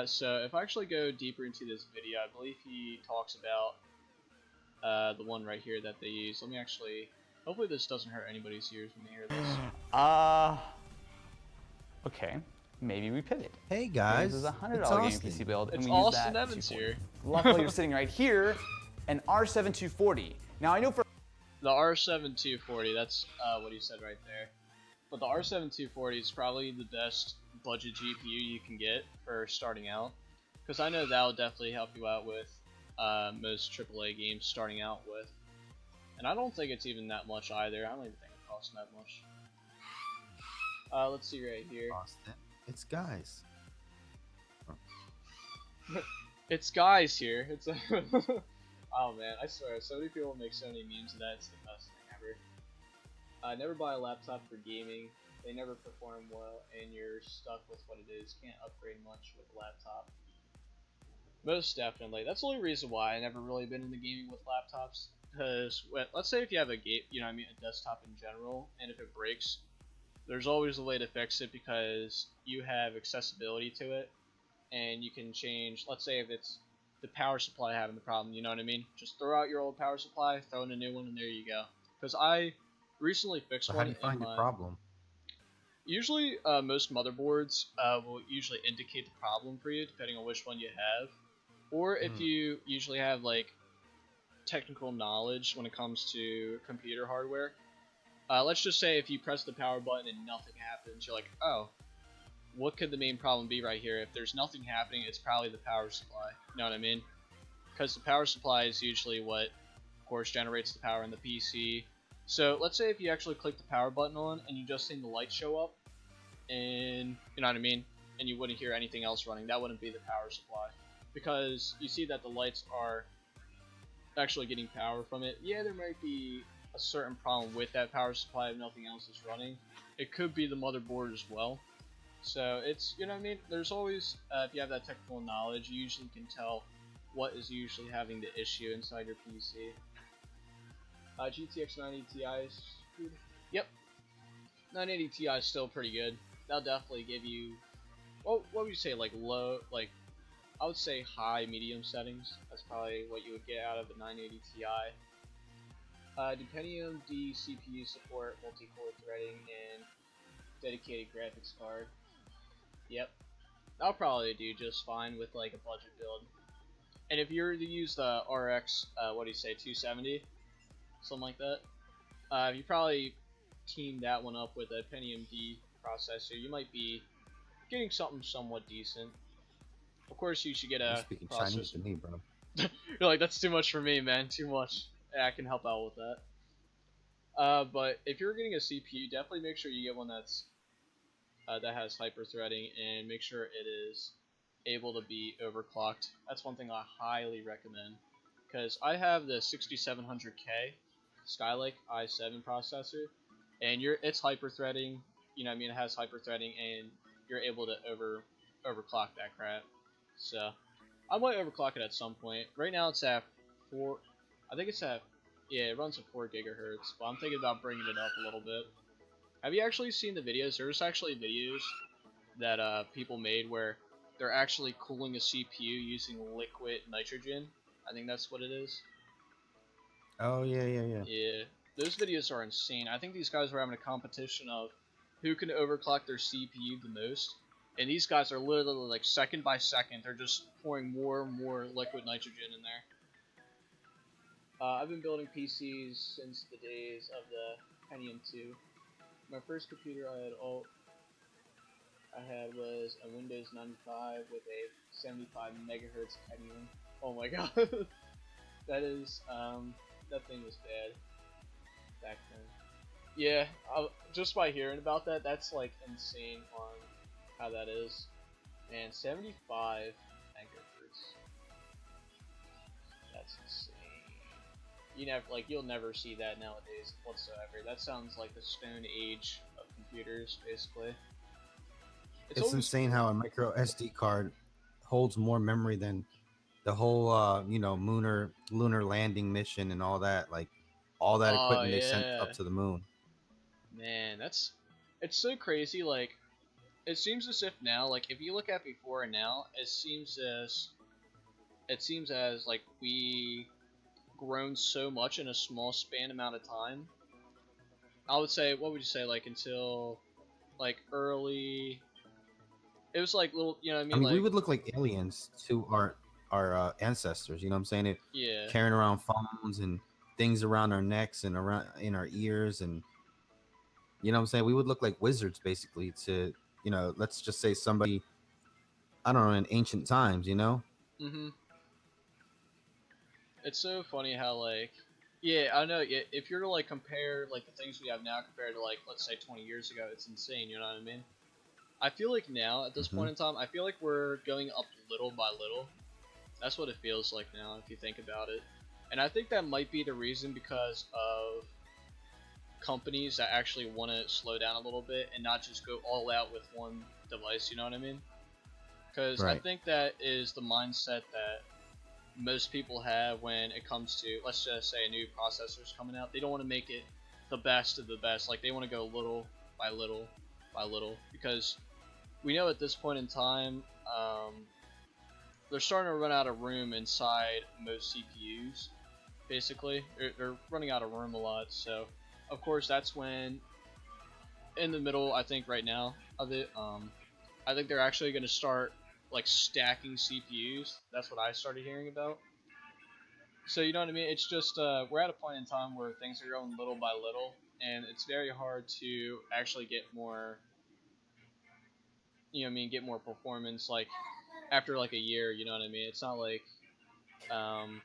So if I actually go deeper into this video, I believe he talks about the one right here that they use. Let me actually, hopefully this doesn't hurt anybody's ears when they hear this. Okay. Maybe we pivot. Hey guys, this is a $100 gaming PC build, it's and we use Austin that Evans here. Luckily, you're sitting right here, an R7 Now I know for the R7 that's what he said right there. But the R7 is probably the best budget GPU you can get for starting out, because I know that'll definitely help you out with most AAA games starting out with. And I don't think it's even that much either. I don't even think it costs that much. Let's see right here. Austin. It's guys. It's guys here. It's a oh man, I swear, so many people make so many memes of that. It's the best thing ever. Never buy a laptop for gaming. They never perform well, and you're stuck with what it is. Can't upgrade much with a laptop. Most definitely. That's the only reason why I never really been into gaming with laptops. Because let's say if you have a game, you know what I mean, a desktop in general, and if it breaks, there's always a way to fix it, because you have accessibility to it, and you can change. Let's say if it's the power supply having the problem, you know what I mean? Just throw out your old power supply, throw in a new one, and there you go. Because I recently fixed one. How do you find your problem? Usually, most motherboards will usually indicate the problem for you, depending on which one you have. Or if you usually have like technical knowledge when it comes to computer hardware, let's just say if you press the power button and nothing happens, you're like, oh, what could the main problem be right here? If there's nothing happening, it's probably the power supply. You know what I mean? Because the power supply is usually what, of course, generates the power in the PC. So let's say if you actually click the power button on and you just seen the lights show up, and you know what I mean, and you wouldn't hear anything else running, that wouldn't be the power supply. Because you see that the lights are actually getting power from it. Yeah, there might be a certain problem with that power supply if nothing else is running. It could be the motherboard as well. So it's, you know what I mean, there's always, if you have that technical knowledge, you usually can tell what is usually having the issue inside your PC. GTX 980 Ti is good. Yep, 980 Ti is still pretty good. That'll definitely give you, what would you say, like low, like, I would say high, medium settings. That's probably what you would get out of a 980 Ti. Pentium D CPU support, multi-core threading, and dedicated graphics card. Yep, that'll probably do just fine with like a budget build. And if you were to use the RX, 270, something like that, you probably team that one up with a Pentium D processor, you might be getting something somewhat decent. Of course, you should get a speaking processor. Chinese to me, bro. You're like, that's too much for me, man. Too much. Yeah, I can help out with that. But if you're getting a CPU, definitely make sure you get one that's that has hyper-threading, and make sure it is able to be overclocked. That's one thing I highly recommend, because I have the 6700K Skylake i7 processor, and it's hyper-threading. You know what I mean? It has hyper-threading, and you're able to overclock that crap. So I might overclock it at some point. Right now it's at 4. I think it's at, yeah, it runs at 4 gigahertz. But I'm thinking about bringing it up a little bit. Have you actually seen the videos? There's actually videos that people made where they're actually cooling a CPU using liquid nitrogen. I think that's what it is. Oh yeah. Yeah, those videos are insane. I think these guys were having a competition of who can overclock their CPU the most. And these guys are literally like second by second, they're just pouring more and more liquid nitrogen in there. I've been building PCs since the days of the Pentium 2. My first computer I had was a Windows 95 with a 75 megahertz Pentium. Oh my god, that is that thing was bad back then. Yeah, just by hearing about that, that's like insane on how that is. And 75 megahertz. That's insane. You'll never see that nowadays whatsoever. That sounds like the Stone Age of computers, basically. It's insane how a micro SD card holds more memory than the whole lunar landing mission and all that. Like all that equipment they sent up to the moon. Man, it's so crazy. Like, it seems as if now, like, if you look at before and now, it seems as like we grown so much in a small span amount of time. I would say, what would you say, like until like early? It was like little, you know what I mean? Like, we would look like aliens to our ancestors. You know what I'm saying? Yeah. Carrying around phones and things around our necks and around in our ears, and you know what I'm saying? We would look like wizards basically to, let's just say somebody, I don't know, in ancient times, Mhm. It's so funny how, like, yeah, I know. Yeah, if you're to like compare like the things we have now compared to, like, let's say 20 years ago, it's insane. You know what I mean? I feel like now at this point in time, I feel like we're going up little by little. That's what it feels like now, if you think about it. And I think that might be the reason, because of companies that actually want to slow down a little bit and not just go all out with one device. You know what I mean? Because I think that is the mindset that most people have when it comes to, let's just say, a new processor's coming out. They don't want to make it the best of the best. Like, they want to go little by little by little, because we know at this point in time, they're starting to run out of room inside most CPUs. Basically, they're running out of room a lot. So, of course, that's when, in the middle, I think right now of it, I think they're actually going to start like stacking CPUs. That's what I started hearing about. So you know what I mean? It's just we're at a point in time where things are going little by little, and it's very hard to actually get more. You know what I mean? Get more performance like after like a year. You know what I mean? It's not like um,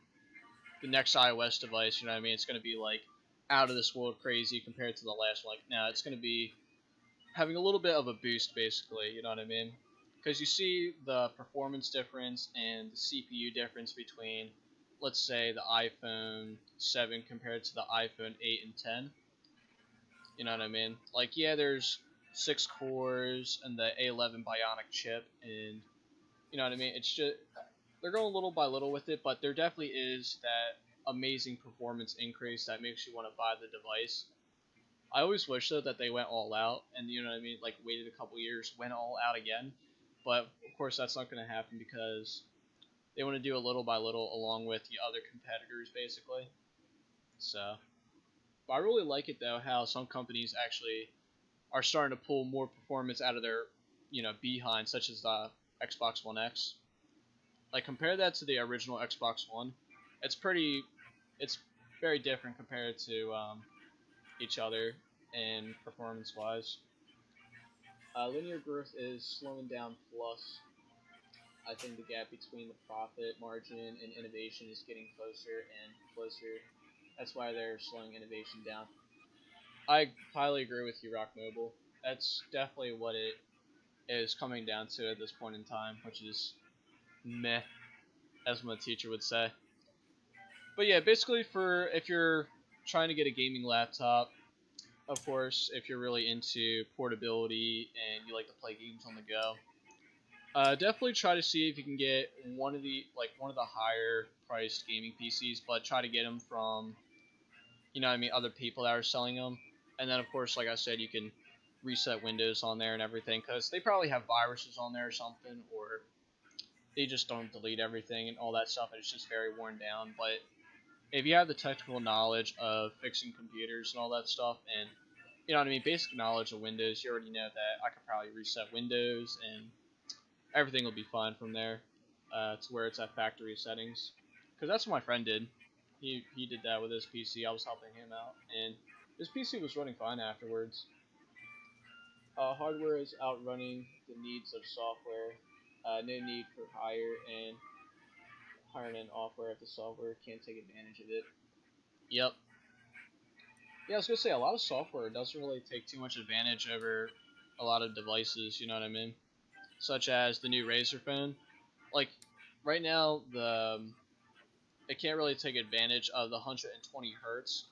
the next iOS device. You know what I mean? It's gonna be like out of this world crazy compared to the last one. Like, no, it's gonna be having a little bit of a boost, basically. You know what I mean? Because you see the performance difference and the CPU difference between, let's say, the iPhone 7 compared to the iPhone 8 and 10. You know what I mean? Like, yeah, there's 6 cores and the A11 Bionic chip, and you know what I mean? It's just they're going little by little with it, but there definitely is that amazing performance increase that makes you want to buy the device. I always wish though that they went all out, and you know what I mean, like waited a couple years, went all out again. But of course, that's not going to happen because they want to do a little by little along with the other competitors, basically. So, but I really like it though how some companies actually are starting to pull more performance out of their, behind, such as the Xbox One X. Like compare that to the original Xbox One, it's it's very different compared to each other in performance-wise. Linear growth is slowing down. Plus, I think the gap between the profit margin and innovation is getting closer and closer. That's why they're slowing innovation down. I highly agree with you, Rock Mobile. That's definitely what it is coming down to at this point in time, which is meh, as my teacher would say. But yeah, basically for if you're trying to get a gaming laptop, of course, if you're really into portability and you like to play games on the go, definitely try to see if you can get one of the higher priced gaming PCs, but try to get them from, you know what I mean, other people that are selling them. And then of course, like I said, you can reset Windows on there and everything, because they probably have viruses on there or something, or they just don't delete everything and all that stuff, and it's just very worn down. But if you have the technical knowledge of fixing computers and all that stuff, and you know what I mean, basic knowledge of Windows, you already know that I could probably reset Windows and everything will be fine from there to where it's at factory settings. Because that's what my friend did. He did that with his PC. I was helping him out, and his PC was running fine afterwards. Hardware is outrunning the needs of software. No need for hiring an software if the software can't take advantage of it. Yep. Yeah, I was gonna say a lot of software doesn't really take too much advantage over a lot of devices. You know what I mean? Such as the new Razer phone. Like right now, it can't really take advantage of the 120 hertz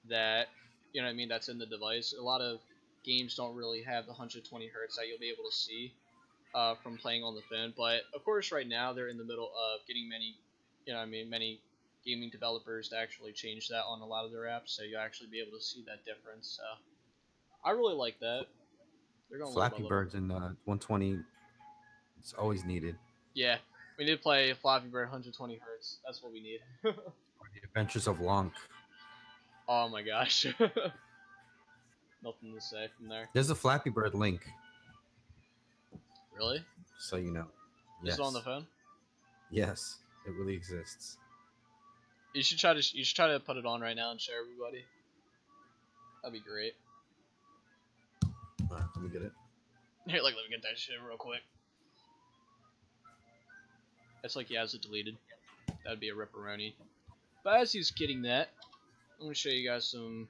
that you know what I mean. That's in the device. A lot of games don't really have the 120 hertz that you'll be able to see from playing on the phone. But of course, right now they're in the middle of getting many gaming developers to actually change that on a lot of their apps, so you'll actually be able to see that difference. So I really like that. They're going little by Flappy little. Birds and 120. It's always needed. Yeah, we need to play Flappy Bird 120 hertz. That's what we need. Or the Adventures of Lonk. Oh my gosh. Nothing to say from there. There's a Flappy Bird link. Really? So you know. Yes. Is it on the phone? Yes, it really exists. You should try to put it on right now and show everybody. That'd be great. Alright, let me get it. Here, let me get that shit real quick. It's like he has it deleted. That'd be a ripperoni. But as he's getting that, I'm gonna show you guys some.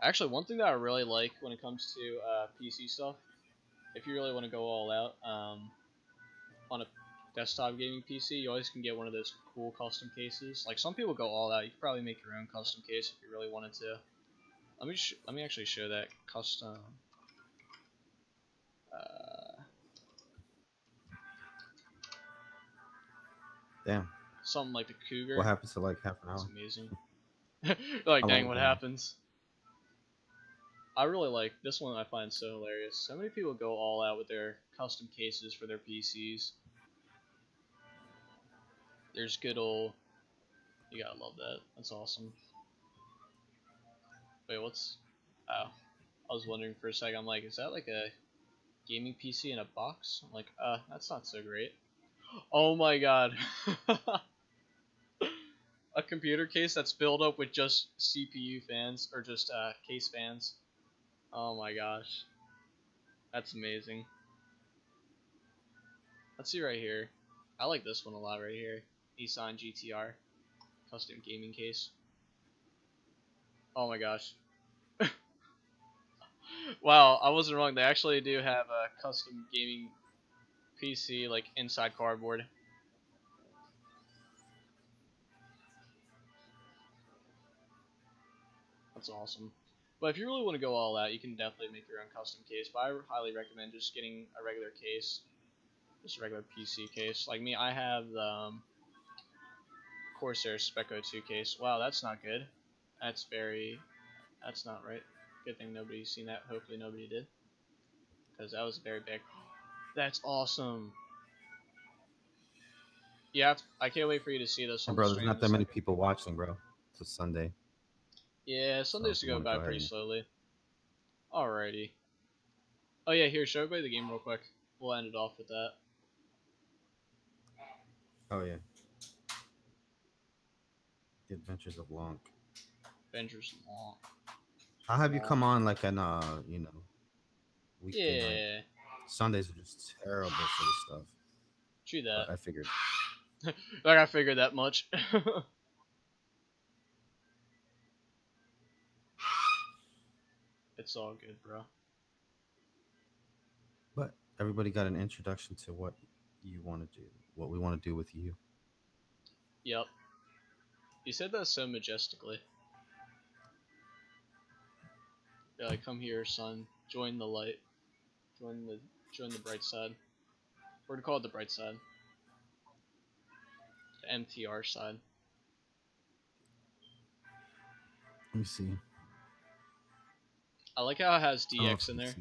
Actually, one thing that I really like when it comes to PC stuff, if you really want to go all out on a desktop gaming PC, you always can get one of those cool custom cases. Like some people go all out. You could probably make your own custom case if you really wanted to. Let me actually show that custom. Damn. Something like the Cougar. What happens to like half an hour? That's amazing. Like, dang, what happens? I really like this one. I find so hilarious. So many people go all out with their custom cases for their PCs. There's good old. You gotta love that. That's awesome. Wait, what's? Oh, I was wondering for a second. I'm like, is that like a gaming PC in a box? I'm like, that's not so great. Oh my god. A computer case that's filled up with just CPU fans or just case fans. Oh my gosh, that's amazing. Let's see right here. I like this one a lot right here. Nissan GTR custom gaming case. Oh my gosh. Wow, I wasn't wrong. They actually do have a custom gaming PC like inside cardboard. That's awesome. But if you really want to go all out, you can definitely make your own custom case. But I highly recommend just getting a regular case, just a regular PC case. Like me, I have the Corsair Spec 02 case. Wow, that's not good. That's not right. Good thing nobody's seen that. Hopefully nobody did, because that was very big. That's awesome. Yeah, I can't wait for you to see this on bro, the there's stream. not that many people watching, bro. It's a Sunday. Yeah, Sundays So go by pretty slowly. Alrighty. Oh yeah, here, show everybody the game real quick. We'll end it off with that. Oh yeah. The Adventures of Lonk. Adventures Long. I'll have you come on like an weekday Yeah. night. Sundays are just terrible for this stuff. True that. But I figured. Like I figured that much. It's all good, bro. But everybody got an introduction to what you want to do, what we want to do with you. Yep. You said that so majestically. Yeah, like, come here, son. Join the light. Join the bright side. We're gonna call it the bright side. The MTR side. Let me see. I like how it has DX in there.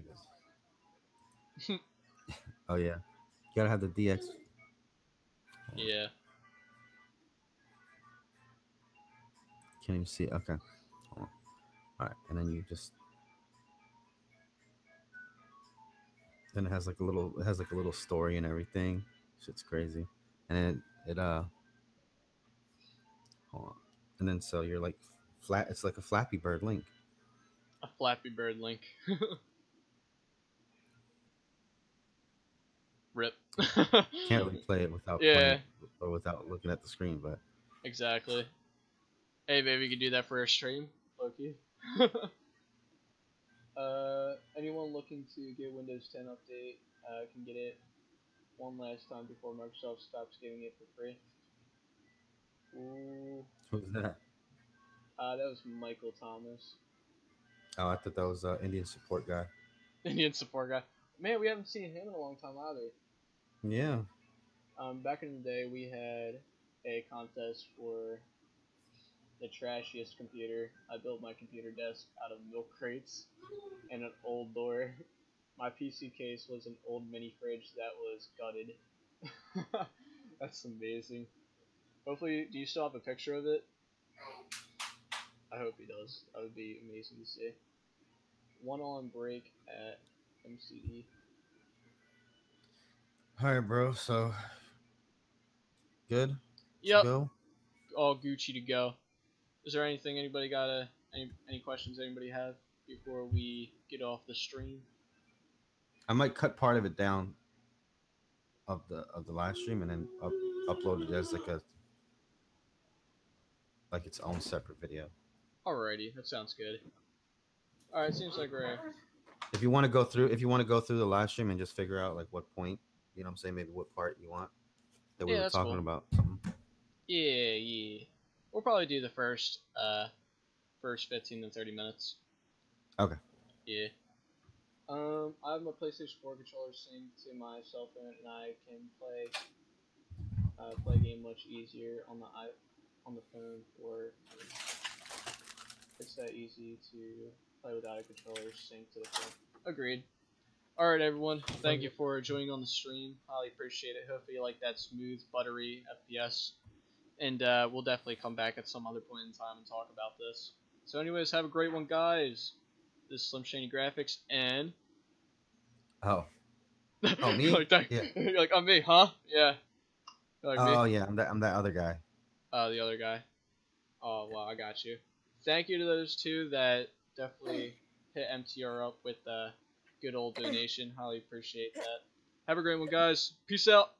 Oh yeah, you gotta have the DX. Yeah. Can't even see it. Okay. All right, and then you just. Then it has like a little story and everything. Shit's crazy, and it hold on. And then so you're like flat. It's like a Flappy Bird Link. A Flappy Bird Link. Rip. Can't really play it without playing or without looking at the screen, but exactly. Hey, maybe we could do that for our stream, Loki. Anyone looking to get Windows 10 update can get it one last time before Microsoft stops giving it for free. Ooh. Who's that? That was Michael Thomas. Oh, I thought that was Indian support guy. Indian support guy. Man, we haven't seen him in a long time either. Yeah. Back in the day, we had a contest for the trashiest computer. I built my computer desk out of milk crates and an old door. My PC case was an old mini fridge that was gutted. That's amazing. Hopefully, do you still have a picture of it? I hope he does. That would be amazing to see. One on break at MCD. All right, bro. So good. Yep. Go. All Gucci to go. Is there anything anybody got? Any questions anybody have before we get off the stream? I might cut part of it down of the live stream and then upload it as like its own separate video. Alrighty, that sounds good. Alright, seems like we're. If you want to go through the live stream and just figure out like what point, you know what I'm saying, maybe what part you want that we were talking about. Something. Yeah. We'll probably do the first 15 to 30 minutes. Okay. Yeah. I have my PlayStation 4 controller synced to my cell phone, and I can play a game much easier on the phone. It's that easy to play without a controller synced to the phone. Agreed. Alright, everyone. Thank you for joining on the stream. Highly appreciate it. Hopefully you like that smooth, buttery FPS. And we'll definitely come back at some other point in time and talk about this. So anyways, have a great one, guys. This is SlimShaynee Graphics, and... Oh, me? Like that. Yeah. You're like, I'm me, huh? Yeah. You're like, oh, me? yeah, I'm that other guy. The other guy. Oh, well, I got you. Thank you to those two that definitely hit MTR up with the good old donation. Highly appreciate that. Have a great one, guys. Peace out.